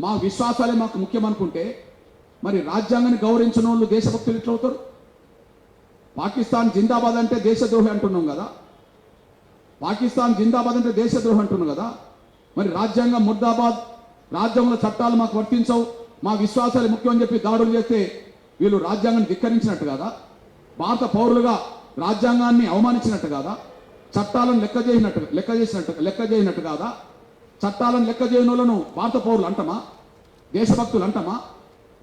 Speaker 2: మా విశ్వాసాలే మాకు ముఖ్యమనుకుంటే మరి రాజ్యాంగాన్ని గౌరవించిన వాళ్ళు దేశభక్తులు ఎట్లా అవుతారు? పాకిస్తాన్ జిందాబాద్ అంటే దేశద్రోహి అంటున్నాం కదా, పాకిస్తాన్ జిందాబాద్ అంటే దేశద్రోహి అంటున్నాం కదా. మరి రాజ్యాంగం ముర్దాబాద్, రాజ్యాంగంలో చట్టాలు మాకు వర్తించవు, మా విశ్వాసాలు ముఖ్యం అని చెప్పి దాడులు చేస్తే వీళ్ళు రాజ్యాంగాన్ని ధిక్కరించినట్టు కాదా? భారత పౌరులుగా రాజ్యాంగాన్ని అవమానించినట్టు కాదా? చట్టాలను లెక్క చేయనట్టు కాదా? చట్టాలను లెక్క చేయని వాళ్ళను భారత పౌరులు అంటమా? దేశభక్తులు అంటమా?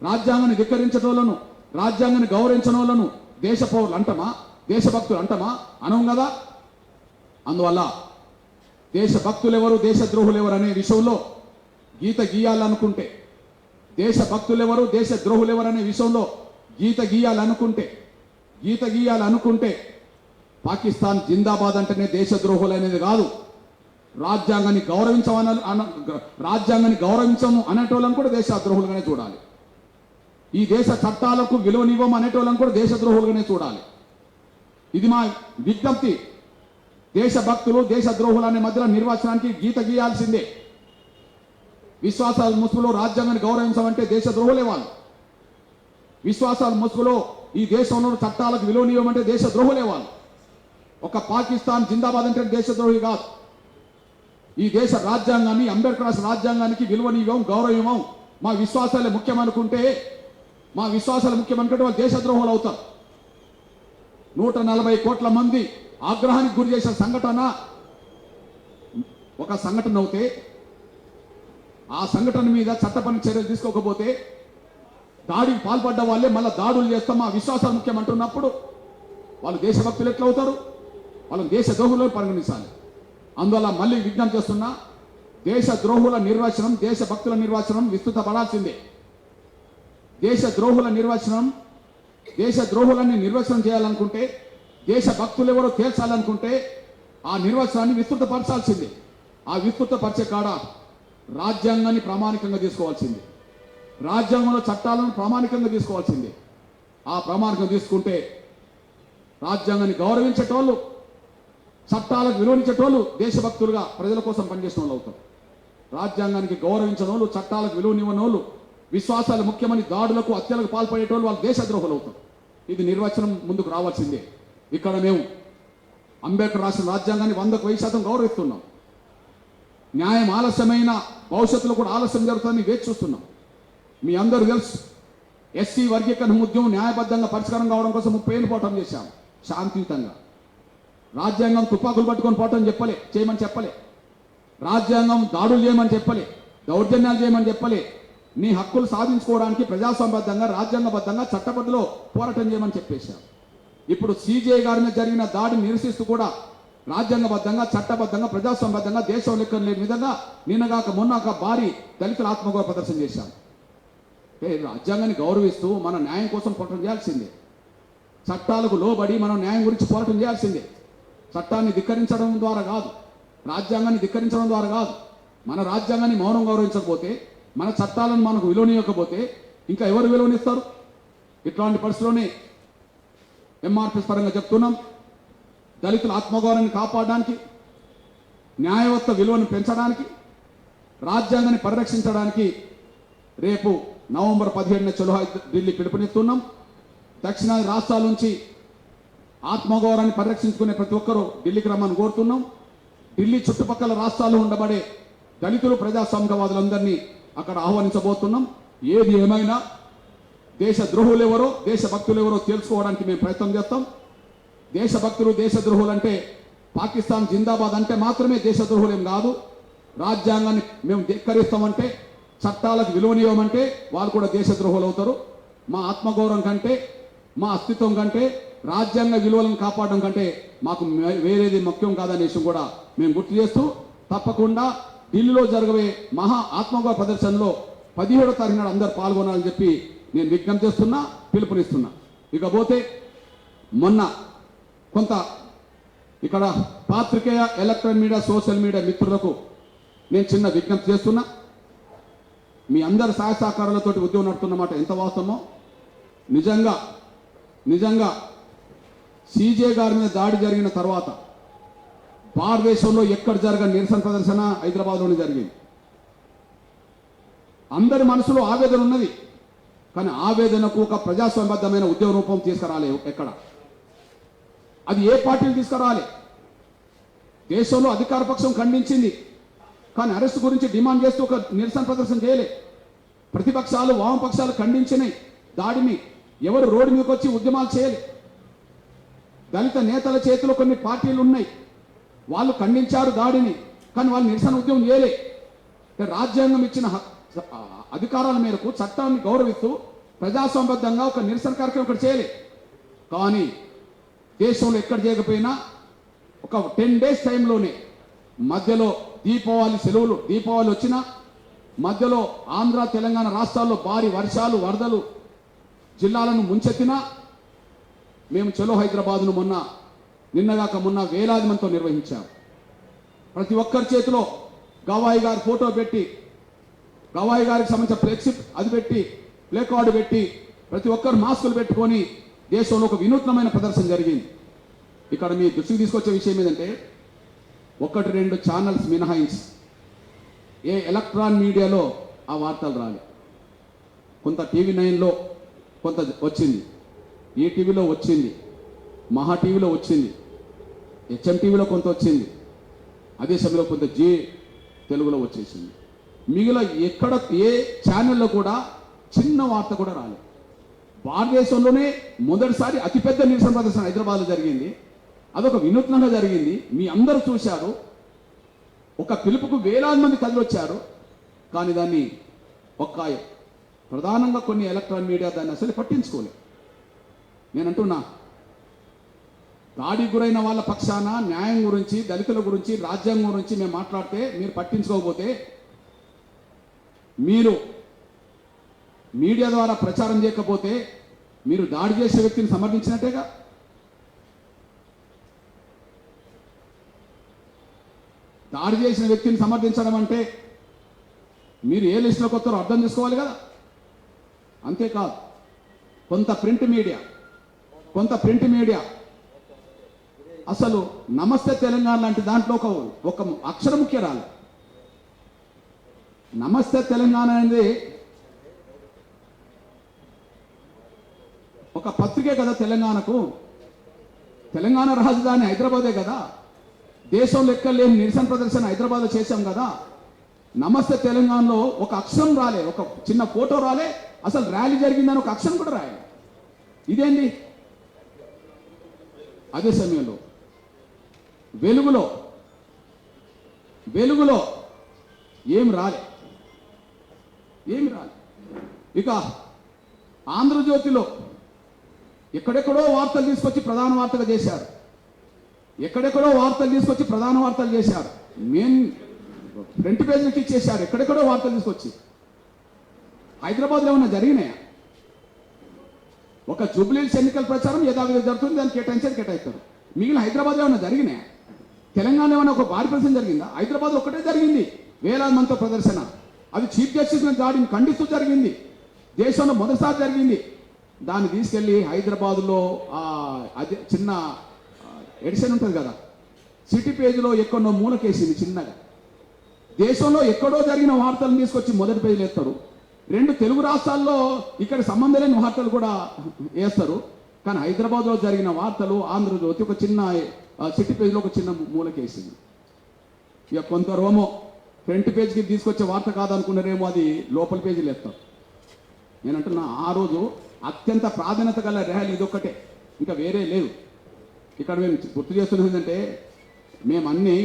Speaker 2: రాజ్యాంగాన్ని ధిక్కరించటోళ్లను, రాజ్యాంగాన్ని గౌరవించిన వాళ్ళను దేశ పౌరులు అంటమా? దేశభక్తులు అంటమా? అనం కదా. అందువల్ల దేశభక్తులు ఎవరు దేశద్రోహులు ఎవరు అనే విషయంలో గీత గీయాలనుకుంటే, దేశభక్తులు ఎవరు దేశద్రోహులు ఎవరు అనే విషయంలో గీత గీయాలనుకుంటే పాకిస్తాన్ జిందాబాద్ అంటేనే దేశద్రోహులు అనేది కాదు, రాజ్యాంగాన్ని గౌరవించము అనేటోళ్ళని కూడా దేశద్రోహులుగానే చూడాలి. ఈ దేశ చట్టాలకు విలువనివ్వం అనేటోళ్ళని కూడా దేశద్రోహులుగానే చూడాలి. ఇది మా విజ్ఞప్తి. దేశభక్తులు దేశద్రోహులు అనే మధ్యలో నిర్వచనానికి గీత గీయాల్సిందే. విశ్వాసాల ముసుగులో రాజ్యాంగాన్ని గౌరవించమంటే దేశద్రోహులే వాళ్ళు. విశ్వాసాల ముసుగులో ఈ దేశంలో చట్టాలకు విలువనివ్వమంటే దేశద్రోహులే వాళ్ళు. ఒక పాకిస్తాన్ జిందాబాద్ అంటే దేశద్రోహి కాదు. ఈ దేశ రాజ్యాంగాన్ని, అంబేద్కర్ రాసిన రాజ్యాంగానికి విలువనివ్వం, గౌరవివ్వం, మా విశ్వాసాలే ముఖ్యమనుకుంటే వాళ్ళు దేశద్రోహులు అవుతారు. 140 కోట్ల మంది ఆగ్రహానికి గురి చేసిన సంఘటన ఒక సంఘటన అవుతే, ఆ సంఘటన మీద చట్టపరమైన చర్యలు తీసుకోకపోతే దాడికి పాల్పడ్డ వాళ్ళే మళ్ళీ దాడులు చేస్తాం, మా విశ్వాసాలు ముఖ్యం అంటున్నప్పుడు వాళ్ళు దేశభక్తులు ఎట్లా అవుతారు? వాళ్ళని దేశద్రోహులు పరిగణించాలి. అందువల్ల మళ్ళీ విజ్ఞప్తి చేస్తున్నా, దేశద్రోహుల నిర్వచనం, దేశభక్తుల నిర్వచనం విస్తృతపడాల్సిందే. దేశద్రోహులని నిర్వచనం చేయాలనుకుంటే, దేశభక్తులు ఎవరో తేల్చాలనుకుంటే ఆ నిర్వచనాన్ని విస్తృతపరచాల్సిందే. ఆ విస్తృతపరిచే కాడ రాజ్యాంగాన్ని ప్రామాణికంగా తీసుకోవాల్సిందే, రాజ్యాంగంలో చట్టాలను ప్రామాణికంగా తీసుకోవాల్సిందే. ఆ ప్రామాణికంగా తీసుకుంటే రాజ్యాంగాన్ని గౌరవించేటోళ్ళు, చట్టాలకు విలువనిచ్చేటోళ్ళు దేశభక్తులుగా ప్రజల కోసం పనిచేసిన వాళ్ళు అవుతారు. రాజ్యాంగానికి గౌరవించిన వాళ్ళు, చట్టాలకు విలువనివ్వని వాళ్ళు, విశ్వాసాలు ముఖ్యమని దాడులకు హత్యలకు పాల్పడేటోళ్ళు వాళ్ళు దేశద్రోహులు అవుతారు. ఇది నిర్వచనం ముందుకు రావాల్సిందే. ఇక్కడ మేము అంబేద్కర్ రాసిన రాజ్యాంగాన్ని 100% గౌరవిస్తున్నాం. న్యాయం ఆలస్యమైన భవిష్యత్తులో కూడా ఆలస్యం జరుగుతుందని వేచి చూస్తున్నాం. మీ అందరూ తెలుసు, ఎస్సీ వర్గీకరణ ఉద్యమం న్యాయబద్ధంగా పరిష్కారం కావడం కోసం 30 ఏళ్ళు పోరాటం చేశాం రాజ్యాంగంగా. రాజ్యాంగం తుపాకులు పట్టుకొని పోవటం చేయమని చెప్పలే. రాజ్యాంగం దాడులు చేయమని చెప్పలే, దౌర్జన్యాలు చేయమని చెప్పలే. నీ హక్కులు సాధించుకోవడానికి ప్రజాస్వామ్యబద్ధంగా, రాజ్యాంగబద్ధంగా, చట్టబద్ధలో పోరాటం చేయమని చెప్పేశారు. ఇప్పుడు సిజే గారి మీద జరిగిన దాడిని నిరసిస్తూ కూడా రాజ్యాంగబద్ధంగా, చట్టబద్ధంగా, ప్రజాస్వామ్యబద్ధంగా, దేశం లెక్కలు లేని విధంగా నిన్నగాక మొన్నాక భారీ దళితుల ఆత్మగౌరవ ప్రదర్శన చేశాం. రాజ్యాంగాన్ని గౌరవిస్తూ మన న్యాయం కోసం పోరాటం చేయాల్సిందే. చట్టాలకు లోబడి మనం న్యాయం గురించి పోరాటం చేయాల్సిందే. చట్టాన్ని ధిక్కరించడం ద్వారా కాదు, రాజ్యాంగాన్ని ధిక్కరించడం ద్వారా కాదు. మన రాజ్యాంగాన్ని మౌనం గౌరవించకపోతే, మన చట్టాలను మనకు విలువనియకపోతే ఇంకా ఎవరు విలువనిస్తారు? ఇట్లాంటి పరిస్థితుల్లోనే ఎంఆర్పిఎస్ పరంగా చెప్తున్నాం, దళితుల ఆత్మగౌరవాన్ని కాపాడడానికి, న్యాయ వ్యవస్థ విలువను పెంచడానికి, రాజ్యాంగాన్ని పరిరక్షించడానికి రేపు నవంబర్ 17న చలో ఢిల్లీ పిలుపునిస్తున్నాం. దక్షిణాది రాష్ట్రాల నుంచి ఆత్మగౌరవాన్ని పరిరక్షించుకునే ప్రతి ఒక్కరూ ఢిల్లీకి రమ్మని కోరుతున్నాం. ఢిల్లీ చుట్టుపక్కల రాష్ట్రాల్లో ఉండబడే దళితులు, ప్రజాస్వామ్యవాదులందరినీ అక్కడ ఆహ్వానించబోతున్నాం. ఏది ఏమైనా దేశ ద్రోహులు ఎవరో, దేశభక్తులు ఎవరో తెలుసుకోవడానికి మేము ప్రయత్నం చేస్తాం. దేశభక్తులు, దేశద్రోహులు అంటే పాకిస్తాన్ జిందాబాద్ అంటే మాత్రమే దేశద్రోహులేం కాదు. రాజ్యాంగాన్ని మేము ధిక్కరిస్తామంటే, చట్టాలకు విలువనివ్వమంటే వాళ్ళు కూడా దేశద్రోహులు అవుతారు. మా ఆత్మగౌరవం కంటే, మా అస్తిత్వం కంటే, రాజ్యాంగ విలువలను కాపాడడం కంటే మాకు వేరేది ముఖ్యం కాదనే విషయం కూడా మేము గుర్తు చేస్తూ, తప్పకుండా ఢిల్లీలో జరగబోయే మహా ఆత్మగౌరవ ప్రదర్శనలో 17వ తారీఖు నాడు అందరూ పాల్గొనాలని చెప్పి నేను విజ్ఞప్తి చేస్తున్నా, పిలుపునిస్తున్నా. ఇకపోతే మొన్న కొంత ఇక్కడ పాత్రికేయ, ఎలక్ట్రానిక్ మీడియా, సోషల్ మీడియా మిత్రులకు నేను చిన్న విజ్ఞప్తి చేస్తున్నా. మీ అందరి సహాయ సహకారాలతోటి ఉద్యోగం నడుపుతున్నమాట ఎంత వాస్తవమో, నిజంగా సిజే గారి మీద దాడి జరిగిన తర్వాత భారతదేశంలో ఎక్కడ జరగని నిరసన ప్రదర్శన హైదరాబాద్లోనే జరిగింది. అందరి మనసులో ఆవేదన ఉన్నది, కానీ ఆవేదనకు ఒక ప్రజాస్వామ్యబద్ధమైన ఉద్యమ రూపం తీసుకురాలే. ఎక్కడ అది ఏ పార్టీలు తీసుకురాలి? దేశంలో అధికార పక్షం ఖండించింది, కానీ అరెస్ట్ గురించి డిమాండ్ చేస్తూ ఒక నిరసన ప్రదర్శన చేయలే. ప్రతిపక్షాలు, వామపక్షాలు ఖండించినాయి దాడిని. ఎవరు రోడ్డు మీదకి వచ్చి ఉద్యమాలు చేయలే. దళిత నేతల చేతిలో కొన్ని పార్టీలు ఉన్నాయి, వాళ్ళు ఖండించారు దాడిని, కానీ వాళ్ళు నిరసన ఉద్యమం చేయలే. రాజ్యాంగం ఇచ్చిన అధికారాల మేరకు చట్టాన్ని గౌరవిస్తూ ప్రజాస్వామ్యబద్ధంగా ఒక నిరసన కార్యక్రమం ఇక్కడ చేయలే. కానీ దేశంలో ఎక్కడ చేయకపోయినా ఒక 10 days టైంలోనే, మధ్యలో దీపావళి సెలవులు, దీపావళి వచ్చినా, మధ్యలో ఆంధ్ర, తెలంగాణ రాష్ట్రాల్లో భారీ వర్షాలు, వరదలు జిల్లాలను ముంచెత్తినా, మేము చలో హైదరాబాద్ను నిన్నగాక మొన్న వేలాది మందితో నిర్వహించాం. ప్రతి ఒక్కరి చేతిలో గవాయి గారి ఫోటో పెట్టి, గవాయి గారికి సంబంధించిన ఫ్లెక్సీ అది పెట్టి, ప్లే కార్డు పెట్టి, ప్రతి ఒక్కరు మాస్కులు పెట్టుకొని దేశంలో ఒక వినూత్నమైన ప్రదర్శన జరిగింది. ఇక్కడ మీ దృష్టికి తీసుకొచ్చే విషయం ఏంటంటే, 1-2 ఛానల్స్ మినహాయించి ఏ ఎలక్ట్రాన్ మీడియాలో ఆ వార్తలు రాలే. కొంత టీవీ 9లో కొంత వచ్చింది, ఈటీవీలో వచ్చింది, మహా టీవీలో వచ్చింది, హెచ్ఎం టీవీలో కొంత వచ్చింది, అదే సమయంలో కొంత జీ తెలుగులో వచ్చేసింది. మిగిలిన ఎక్కడ ఏ ఛానల్లో కూడా చిన్న వార్త కూడా రాలేదు. భారతదేశంలోనే మొదటిసారి అతిపెద్ద నిరసన ప్రదర్శన హైదరాబాద్లో జరిగింది. అదొక వినూత్నంగా జరిగింది. మీ అందరూ చూశారు. ఒక పిలుపుకు వేలాది మంది కదిలొచ్చారు. కానీ దాన్ని ప్రధానంగా కొన్ని ఎలక్ట్రానిక్ మీడియా దాన్ని అసలు పట్టించుకోలేదు. నేనంటున్నా, దాడికి గురైన వాళ్ళ పక్షాన న్యాయం గురించి, దళితుల గురించి, రాజ్యాంగం గురించి మేము మాట్లాడితే మీరు పట్టించుకోకపోతే, మీరు మీడియా ద్వారా ప్రచారం చేయకపోతే మీరు దాడి చేసే వ్యక్తిని సమర్థించినట్టేగా. దాడి చేసిన వ్యక్తిని సమర్థించడం అంటే మీరు ఏ లిస్టులోకి వస్తారో అర్థం చేసుకోవాలి కదా. అంతేకాదు, కొంత ప్రింట్ మీడియా అసలు నమస్తే తెలంగాణ లాంటి దాంట్లో ఒక అక్షరం ముఖ్య రాలి. నమస్తే తెలంగాణ అనేది ఒక పత్రికే కదా తెలంగాణకు. తెలంగాణ రాజధాని హైదరాబాదే కదా. దేశంలో ఎక్కడ లేని నిరసన ప్రదర్శన హైదరాబాద్లో చేశాం కదా. నమస్తే తెలంగాణలో ఒక అక్షరం రాలే, ఒక చిన్న ఫోటో రాలే, అసలు ర్యాలీ జరిగిందని ఒక అక్షరం కూడా రాయాలి. ఇదేంటి? అదే సమయంలో వెలుగులో వెలుగులో ఏం రాలే. ఇక ఆంధ్రజ్యోతిలో ఎక్కడెక్కడో వార్తలు తీసుకొచ్చి ప్రధాన వార్తగా చేశారు. మెయిన్ ఫ్రంట్ పేజ్కి ఇచ్చేశారు. ఎక్కడెక్కడో వార్తలు తీసుకొచ్చి హైదరాబాద్లో ఏమన్నా జరిగినాయా? ఒక జూబ్లీహిల్స్ ఎన్నికల ప్రచారం యథావిధిగా జరుగుతుంది, దాన్ని కేటాయిస్తారు. మిగిలిన హైదరాబాద్లో ఏమన్నా జరిగినాయా? తెలంగాణ ఏమైనా ఒక భారీ ప్రదర్శన జరిగిందా? హైదరాబాద్ ఒకటే జరిగింది, వేలాది మందితో ప్రదర్శన. అది చీఫ్ జస్టిస్ దాడిని ఖండిస్తూ జరిగింది, దేశంలో మొదటిసారి జరిగింది. దాన్ని తీసుకెళ్ళి హైదరాబాదులో అదే చిన్న ఎడిషన్ ఉంటుంది కదా, సిటీ పేజీలో ఎక్కడో మూలకేసింది చిన్నగా. దేశంలో ఎక్కడో జరిగిన వార్తలను తీసుకొచ్చి మొదటి పేజీలు వేస్తారు. 2 తెలుగు రాష్ట్రాల్లో ఇక్కడ సంబంధం లేని వార్తలు కూడా వేస్తారు. కానీ హైదరాబాద్లో జరిగిన వార్తలు ఆంధ్రజ్యోతి ఒక చిన్న సిటీ పేజీలో ఒక చిన్న మూలకేసింది. ఇక కొంత రోమో ఫ్రంట్ పేజ్కి తీసుకొచ్చే వార్త కాదనుకున్నారేమో, అది లోపల పేజీలు వేస్తారు. నేనంటున్నా ఆ రోజు అత్యంత ప్రాధాన్యత గల ర్యాలీ ఇదొక్కటే, ఇంకా వేరే లేవు. ఇక్కడ మేము గుర్తు చేస్తున్నది ఏంటంటే, మేము అన్నీ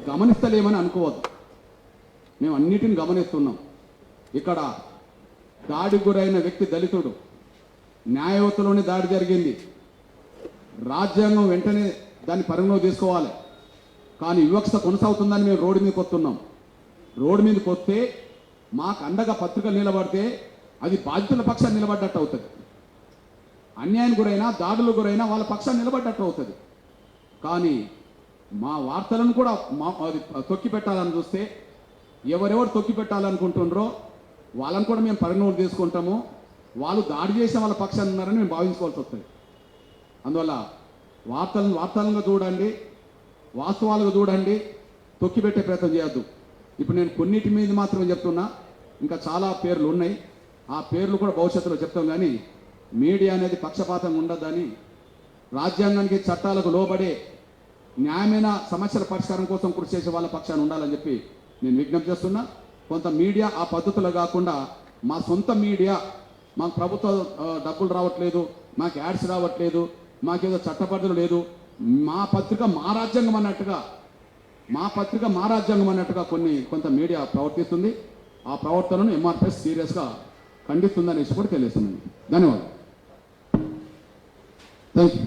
Speaker 2: గమనిస్తలేమని అనుకోవద్దు, మేము అన్నిటిని గమనిస్తున్నాం. ఇక్కడ దాడికి గురైన వ్యక్తి దళితుడు, న్యాయవతలోనే దాడి జరిగింది. రాజ్యాంగం వెంటనే దాన్ని పరిగణలోకి తీసుకోవాలి. కానీ వివక్షత కొనసాగుతుందని మేము రోడ్డు మీదకి వస్తున్నాం. రోడ్డు మీదకి వస్తే మాకు అండగా పత్రికలు నిలబడితే అది బాధితుల పక్షాన్ని నిలబడ్డట్టు అవుతుంది. అన్యాయం గురైనా దాడులు గురైనా వాళ్ళ పక్షాన్ని నిలబడ్డట్టు అవుతుంది. కానీ మా వార్తలను కూడా అది తొక్కి పెట్టాలని చూస్తే, ఎవరెవరు తొక్కి పెట్టాలనుకుంటున్నారో వాళ్ళని కూడా మేము పరిగణలోకి తీసుకుంటాము. వాళ్ళు దాడి చేసిన వాళ్ళ పక్షాన్ని ఉన్నారని మేము భావించుకోవాల్సి వస్తుంది. అందువల్ల వార్తలుగా చూడండి, వాస్తవాలుగా చూడండి, తొక్కిపెట్టే ప్రయత్నం చేయొద్దు. ఇప్పుడు నేను కొన్నిటి మీద మాత్రమే చెప్తున్నా, ఇంకా చాలా పేర్లు ఉన్నాయి. ఆ పేర్లు కూడా భవిష్యత్తులో చెప్తాం. కానీ మీడియా అనేది పక్షపాతంగా ఉండదని, రాజ్యాంగానికి చట్టాలకు లోబడే న్యాయమైన సమస్యల పరిష్కారం కోసం కృషి చేసే వాళ్ళ పక్షాన్ని ఉండాలని చెప్పి నేను విజ్ఞప్తి చేస్తున్నా. కొంత మీడియా ఆ పద్ధతిలో కాకుండా మా సొంత మీడియా, మాకు ప్రభుత్వ డబ్బులు రావట్లేదు, మాకు యాడ్స్ రావట్లేదు, మాకేదో చట్టబద్ధత లేదు, మా పత్రిక మా రాజ్యాంగం అన్నట్టుగా కొంత మీడియా ప్రవర్తిస్తుంది. ఆ ప్రవర్తనను ఎంఆర్పిఎస్ సీరియస్గా ఖండిస్తుందనేసి కూడా తెలియజేస్తున్నాను. ధన్యవాదాలు. Thank you.